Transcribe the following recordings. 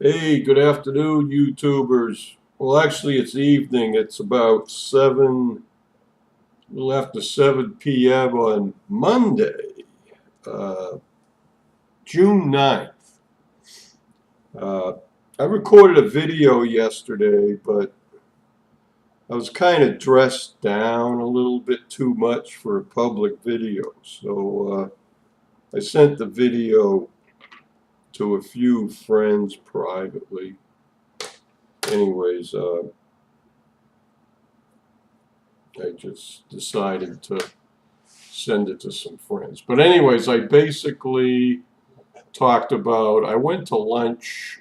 Hey, good afternoon, YouTubers. Well, actually, it's evening. It's about 7, a little after 7 p.m. on Monday, uh, June 9th. Uh, I recorded a video yesterday, but I was kind of dressed down a little bit too much for a public video. So I sent the video to a few friends privately. Anyways, I just decided to send it to some friends. But anyways, I basically talked about, I went to lunch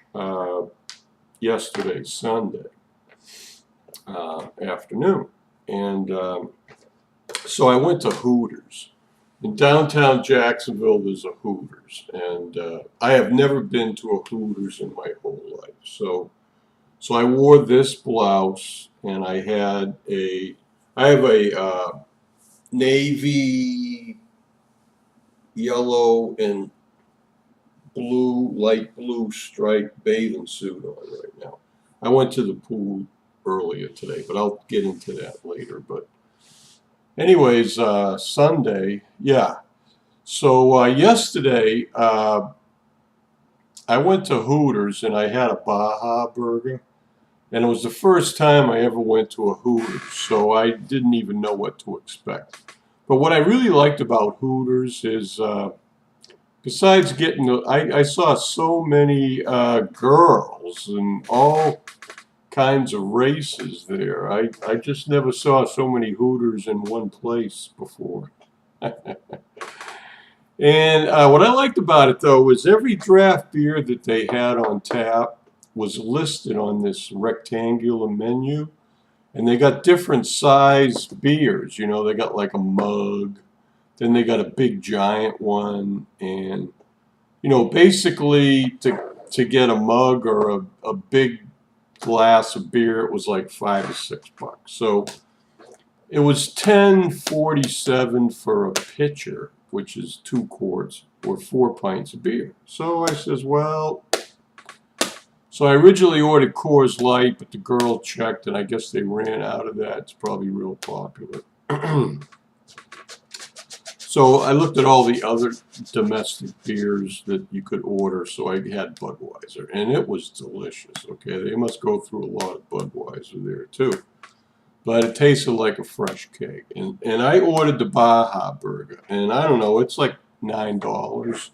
yesterday, Sunday afternoon. And so I went to Hooters. In downtown Jacksonville, there's a Hooters. And I have never been to a Hooters in my whole life. So I wore this blouse, and I have a navy, yellow, and blue, light blue striped bathing suit on right now. I went to the pool earlier today, but I'll get into that later. But anyways, Sunday, yeah. So yesterday, I went to Hooters and I had a Baja burger. And it was the first time I ever went to a Hooters, so I didn't even know what to expect. But what I really liked about Hooters is, besides getting, I saw so many girls and all kinds of races there. I just never saw so many Hooters in one place before. And what I liked about it, though, was every draft beer that they had on tap was listed on this rectangular menu, and they got different size beers. You know, they got like a mug, then they got a big giant one, and you know, basically to get a mug or a big glass of beer, it was like $5 or $6. So it was $10.47 for a pitcher, which is 2 quarts or 4 pints of beer. So I says, well. So I originally ordered Coors Light, but the girl checked, and I guess they ran out of that. It's probably real popular. So I looked at all the other domestic beers that you could order, so I had Budweiser, and it was delicious, okay? They must go through a lot of Budweiser there, too. But it tasted like a fresh cake. And I ordered the Baja burger, and I don't know, it's like $9.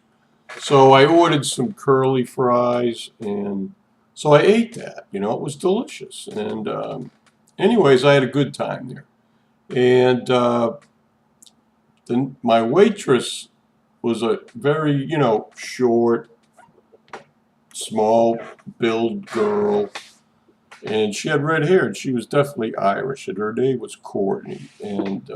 So I ordered some curly fries, and so I ate that. You know, it was delicious. And anyways, I had a good time there. And then my waitress was a very, you know, short, small build girl. And she had red hair, and she was definitely Irish. And her name was Courtney. And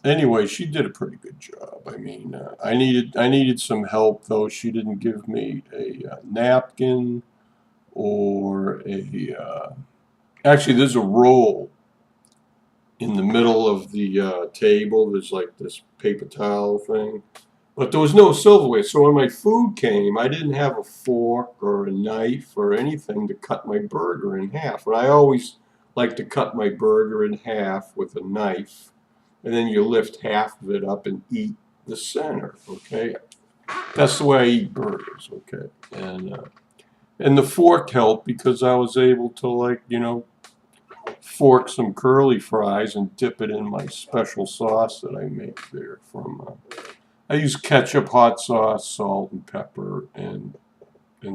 anyway, she did a pretty good job. I mean, I needed some help, though. She didn't give me a napkin or a. Actually, there's a roll in the middle of the table. There's like this paper towel thing, but there was no silverware. So when my food came, I didn't have a fork or a knife or anything to cut my burger in half. And I always like to cut my burger in half with a knife. And then you lift half of it up and eat the center, okay? That's the way I eat burgers, okay? And the fork helped because I was able to, like, you know, fork some curly fries and dip it in my special sauce that I make there from, I use ketchup, hot sauce, salt, and pepper, and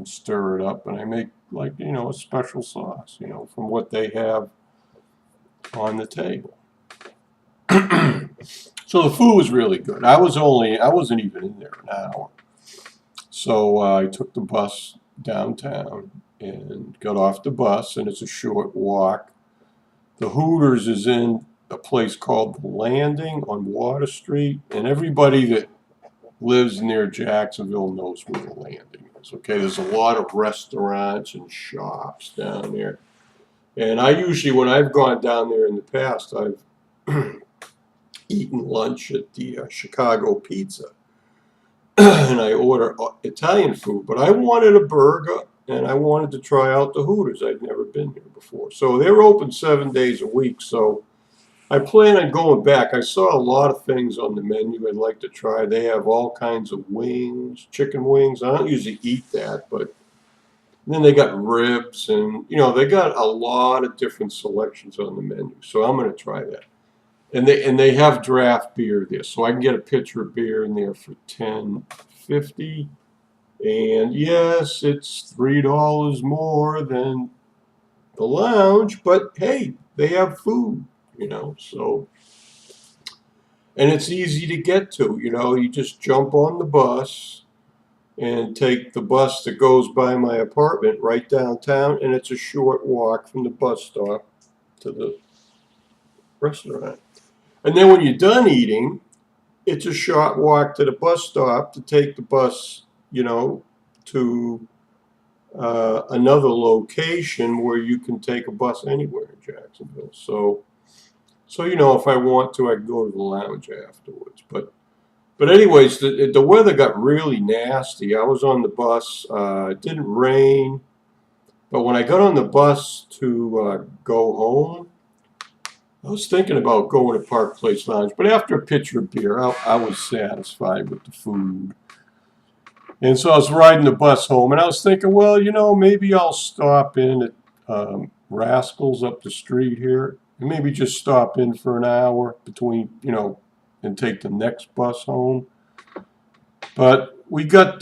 stir it up, and I make, like, you know, a special sauce, you know, from what they have on the table. So the food was really good. I wasn't even in there an hour. So I took the bus downtown and got off the bus, and it's a short walk. The Hooters is in a place called The Landing on Water Street, and everybody that lives near Jacksonville knows where The Landing is. Okay, there's a lot of restaurants and shops down there. And I usually, when I've gone down there in the past, I've eaten lunch at the Chicago Pizza. and I order Italian food, but I wanted a burger and I wanted to try out the Hooters. I'd never been here before. So they're open 7 days a week. So I plan on going back. I saw a lot of things on the menu I'd like to try. They have all kinds of wings, chicken wings. I don't usually eat that, but then they got ribs and, they got a lot of different selections on the menu. So I'm going to try that. And they have draft beer there, so I can get a pitcher of beer in there for $10.50. And yes, it's $3 more than the lounge, but hey, they have food, so and it's easy to get to, you just jump on the bus and take the bus that goes by my apartment right downtown, and it's a short walk from the bus stop to the restaurant. And then when you're done eating, it's a short walk to the bus stop to take the bus, to another location where you can take a bus anywhere in Jacksonville. So if I want to, I can go to the lounge afterwards. But anyways, the weather got really nasty. I was on the bus. It didn't rain, but when I got on the bus to go home, I was thinking about going to Park Place Lounge, but after a pitcher of beer, I was satisfied with the food. And so I was riding the bus home, and I was thinking, well, maybe I'll stop in at Rascals up the street here, and maybe just stop in for an hour between, and take the next bus home. But we got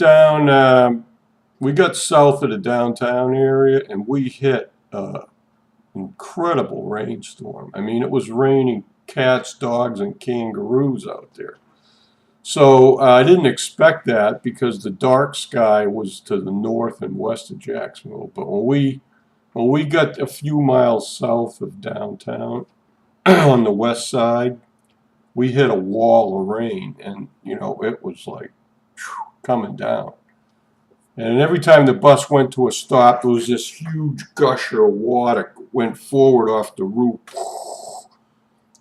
south of the downtown area, and we hit incredible rainstorm. I mean, it was raining cats, dogs, and kangaroos out there. So I didn't expect that because the dark sky was to the north and west of Jacksonville. But when we got a few miles south of downtown on the west side, we hit a wall of rain, and it was like coming down. And every time the bus went to a stop, there was this huge gusher of water went forward off the roof.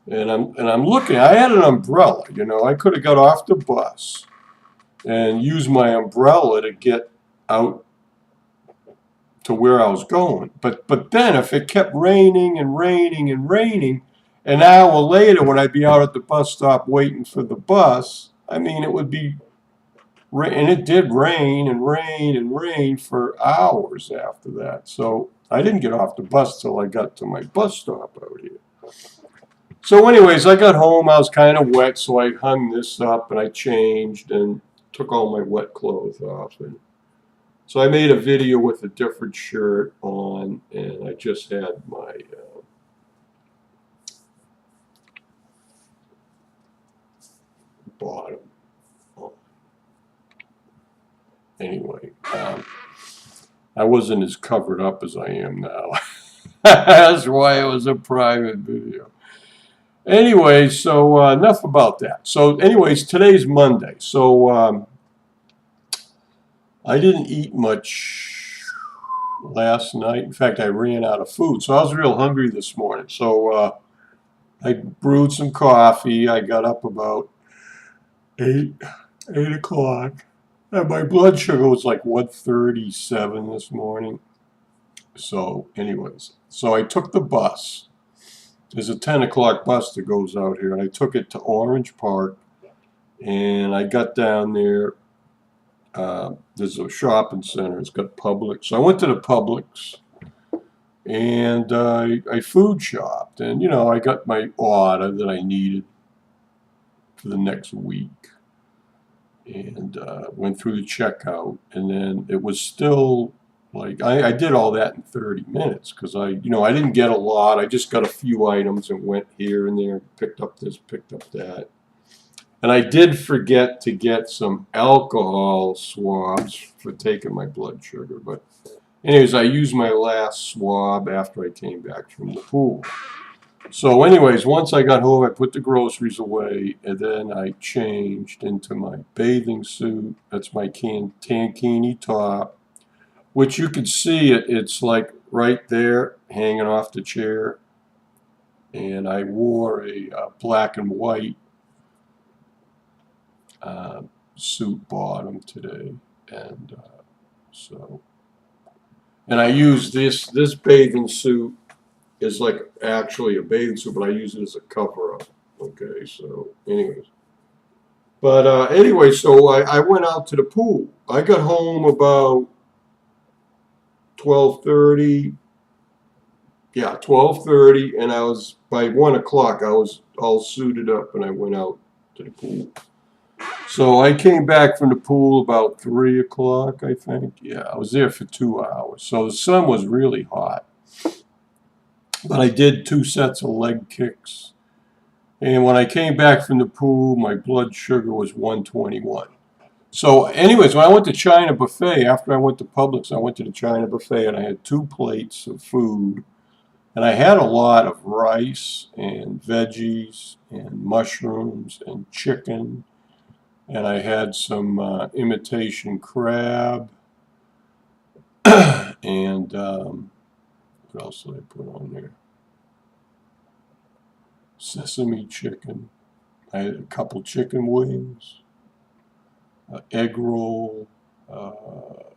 And I'm looking. I had an umbrella. I could have got off the bus and used my umbrella to get out to where I was going. But then if it kept raining and raining and raining, an hour later when I'd be out at the bus stop waiting for the bus, I mean, it would be. And it did rain and rain and rain for hours after that. So I didn't get off the bus till I got to my bus stop out here. So anyways, I got home. I was kind of wet, so I hung this up and I changed and took all my wet clothes off. And so I made a video with a different shirt on, and I just had my bottom on. Anyway, I wasn't as covered up as I am now. That's why it was a private video. Anyway, so enough about that. So anyways, today's Monday. So I didn't eat much last night. In fact, I ran out of food. So I was real hungry this morning. So I brewed some coffee. I got up about 8 o'clock. And my blood sugar was like 137 this morning. So anyways, so I took the bus. There's a 10 o'clock bus that goes out here, and I took it to Orange Park, and I got down there. There's a shopping center. It's got Publix. So I went to the Publix, and I food shopped, and I got my order that I needed for the next week, and went through the checkout, and then it was still like I did all that in 30 minutes because I didn't get a lot. I just got a few items and went here and there, picked up this, picked up that. And I did forget to get some alcohol swabs for taking my blood sugar. But anyways, I used my last swab after I came back from the pool. So anyways, once I got home, I put the groceries away, and then I changed into my bathing suit. That's my tankini top, which you can see it's like right there hanging off the chair. And I wore a black and white suit bottom today, and so. And I use this bathing suit is like actually a bathing suit, but I use it as a cover up. Okay, so anyways. But anyway, so I went out to the pool. I got home about 12:30. Yeah, 12:30, and I was by 1 o'clock. I was all suited up, and I went out to the pool. So I came back from the pool about 3 o'clock, I think. Yeah, I was there for 2 hours. So the sun was really hot. But I did 2 sets of leg kicks. And when I came back from the pool, my blood sugar was 121. So anyways, when I went to China Buffet, after I went to Publix, I went to the China Buffet and I had 2 plates of food. And I had a lot of rice and veggies and mushrooms and chicken. And I had some imitation crab. And what else did I put on there? Sesame chicken. I had a couple chicken wings, egg roll. So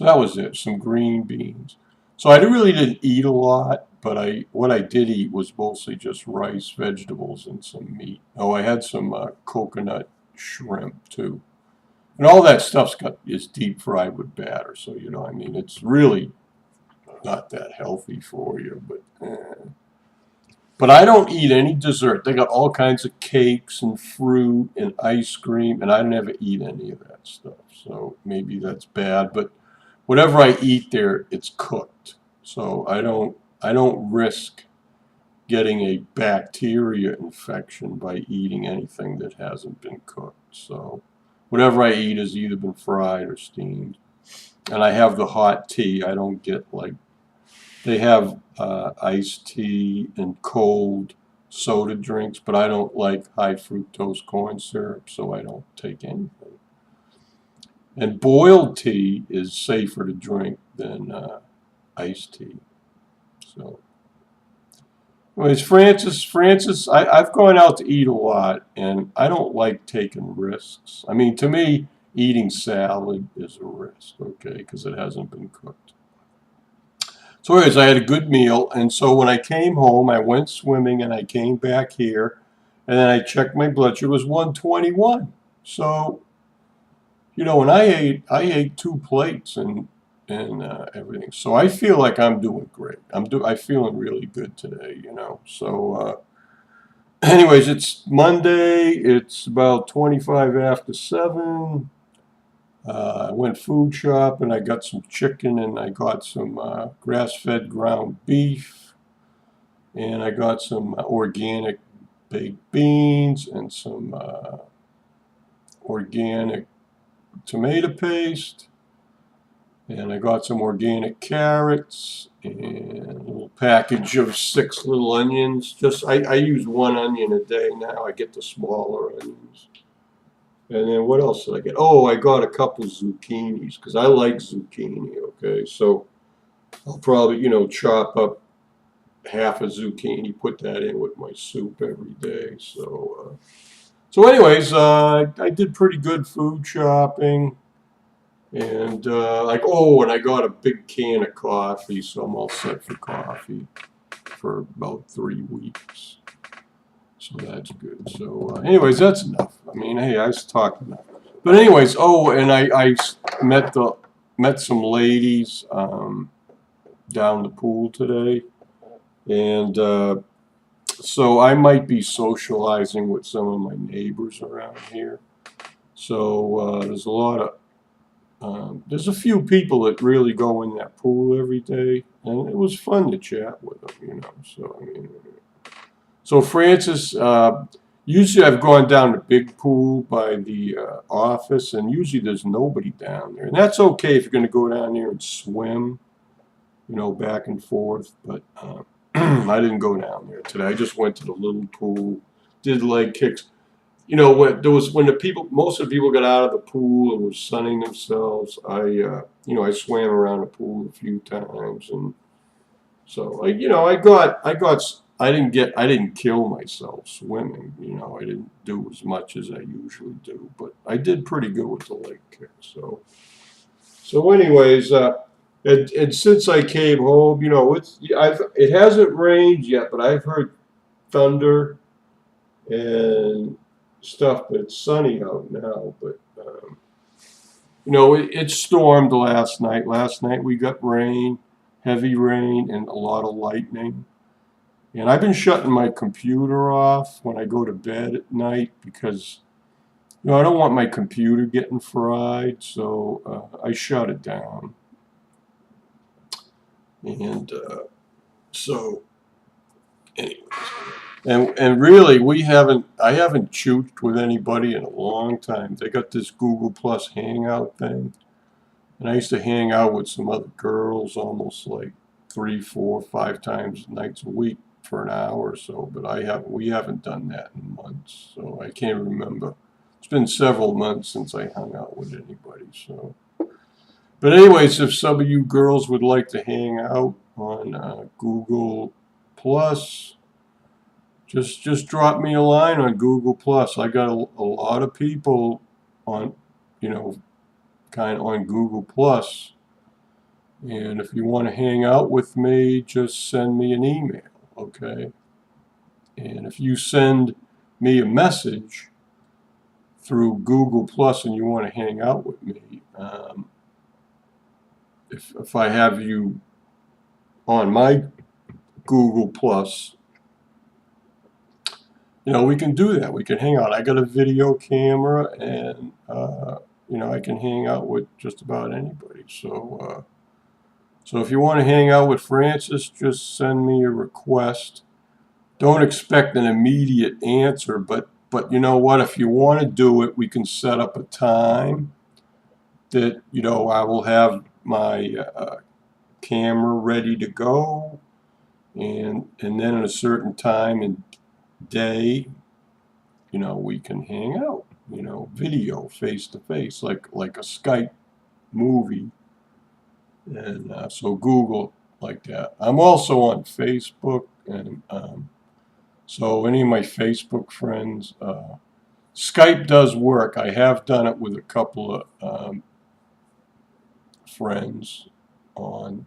that was it. Some green beans. So I really didn't eat a lot, but what I did eat was mostly just rice, vegetables, and some meat. Oh, I had some coconut shrimp too, and all that is deep fried with batter. So I mean, it's really not that healthy for you, But I don't eat any dessert. They got all kinds of cakes and fruit and ice cream, and I never eat any of that stuff. So maybe that's bad, but whatever I eat there, it's cooked. So I don't risk getting a bacteria infection by eating anything that hasn't been cooked. So whatever I eat has either been fried or steamed. And I have the hot tea. I don't get they have iced tea and cold soda drinks, but I don't like high fructose corn syrup, so I don't take anything. And boiled tea is safer to drink than iced tea. So, anyways, Fran-Sez, I've gone out to eat a lot, and I don't like taking risks. I mean, to me, eating salad is a risk, okay, because it hasn't been cooked. So anyways, I had a good meal, and so when I came home, I went swimming, and I came back here, and then I checked my blood sugar. It was 121. So, when I ate 2 plates and everything. So I feel like I'm doing great. I feeling really good today. So anyways, it's Monday. It's about 25 after 7. I went food shop and I got some chicken and I got some grass-fed ground beef and I got some organic baked beans and some organic tomato paste and I got some organic carrots and a little package of 6 little onions. I use 1 onion a day now. I get the smaller onions. And then what else did I get? Oh, I got a couple zucchinis because I like zucchini, okay? So I'll probably, chop up half a zucchini, put that in with my soup every day. So anyways, I did pretty good food shopping. And and I got a big can of coffee, so I'm all set for coffee for about 3 weeks. So that's good. So anyways, that's enough. I mean, hey, I was talking enough. But anyways, and I met some ladies down the pool today, and so I might be socializing with some of my neighbors around here. So there's a few people that really go in that pool every day, and it was fun to chat with them. So I mean. So Fran-Sez, usually I've gone down to big pool by the office, and usually there's nobody down there. And that's okay if you're going to go down there and swim, back and forth. But I didn't go down there today. I just went to the little pool, did leg kicks. When most of the people got out of the pool and were sunning themselves. I swam around the pool a few times, and so I got I didn't kill myself swimming. You know, I didn't do as much as I usually do, but I did pretty good with the leg kick. So anyways, and since I came home, you know, it hasn't rained yet, but I've heard thunder and stuff. But it's sunny out now. But you know, it stormed last night. Last night we got rain, heavy rain, and a lot of lightning. And I've been shutting my computer off when I go to bed at night because, you know, I don't want my computer getting fried, so I shut it down. And so, anyways, and really, I haven't chooched with anybody in a long time. They got this Google Plus Hangout thing, and I used to hang out with some other girls almost like 3, 4, 5 times nights a week for an hour or so, but we haven't done that in months, so I can't remember. It's been several months since I hung out with anybody. So, but anyways, if some of you girls would like to hang out on Google Plus, just drop me a line on Google Plus. I got a lot of people on, you know, kind of on Google Plus, and if you want to hang out with me, just send me an email. Okay, and if you send me a message through Google Plus and you want to hang out with me, if I have you on my Google Plus, you know, we can do that. We can hang out. I got a video camera, and you know, I can hang out with just about anybody. So if you want to hang out with Fran-Sez, just send me a request. Don't expect an immediate answer, but you know what? If you want to do it, we can set up a time that, you know, I will have my camera ready to go, and then at a certain time and day, you know, we can hang out, you know, video face to face, like a Skype movie. And so Google like that. I'm also on Facebook, and so any of my Facebook friends, Skype does work. I have done it with a couple of friends on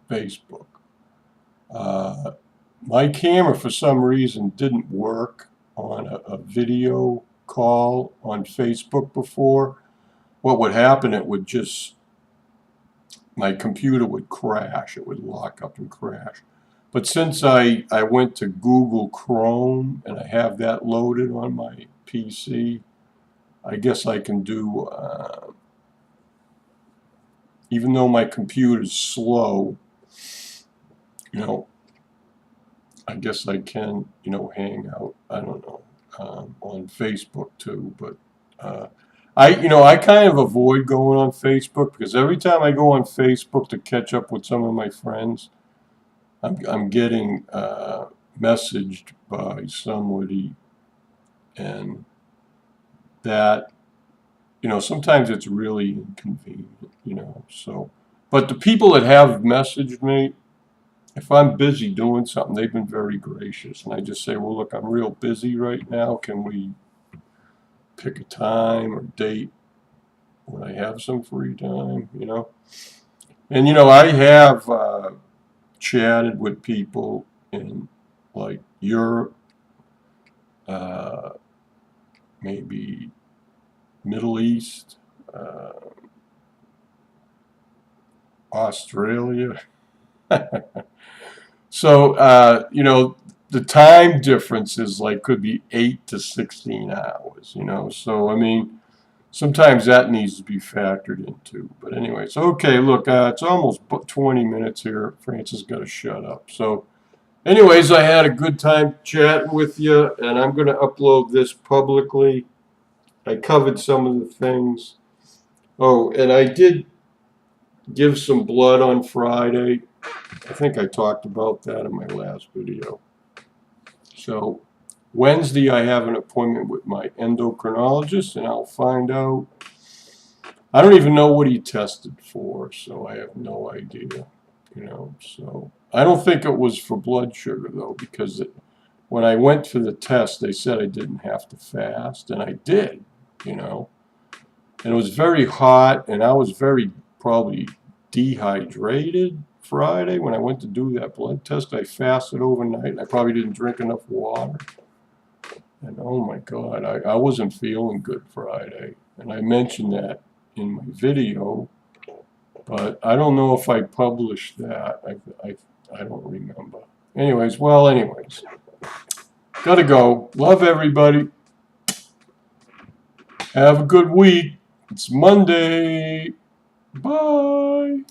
Facebook. My camera, for some reason, didn't work on a video call on Facebook before. What would happen, my computer would crash. It would lock up and crash. But since I went to Google Chrome and I have that loaded on my PC, I guess I can do, even though my computer's slow, you know, I guess I can, you know, hang out, I don't know, on Facebook too. But I kind of avoid going on Facebook because every time I go on Facebook to catch up with some of my friends, I'm getting messaged by somebody, and that, you know, sometimes it's really inconvenient, you know. So, but the people that have messaged me, if I'm busy doing something, they've been very gracious, and I just say, well, look, I'm real busy right now. Can we pick a time or date when I have some free time, you know? And, you know, I have chatted with people in, like, Europe, maybe Middle East, Australia. So, you know, the time difference is like, could be 8 to 16 hours, you know. So, I mean, sometimes that needs to be factored into. But anyways, okay, look, it's almost 20 minutes here. Francis got to shut up. So, anyways, I had a good time chatting with you, and I'm going to upload this publicly. I covered some of the things. Oh, and I did give some blood on Friday. I think I talked about that in my last video. So Wednesday I have an appointment with my endocrinologist, and I'll find out. I don't even know what he tested for, so I have no idea. So I don't think it was for blood sugar though, because when I went for the test, they said I didn't have to fast, and I did, and it was very hot, and I was very probably dehydrated Friday when I went to do that blood test. I fasted overnight. I probably didn't drink enough water. And oh my God, I wasn't feeling good Friday. And I mentioned that in my video, but I don't know if I published that. I don't remember. Anyways, gotta go. Love everybody. Have a good week. It's Monday. Bye.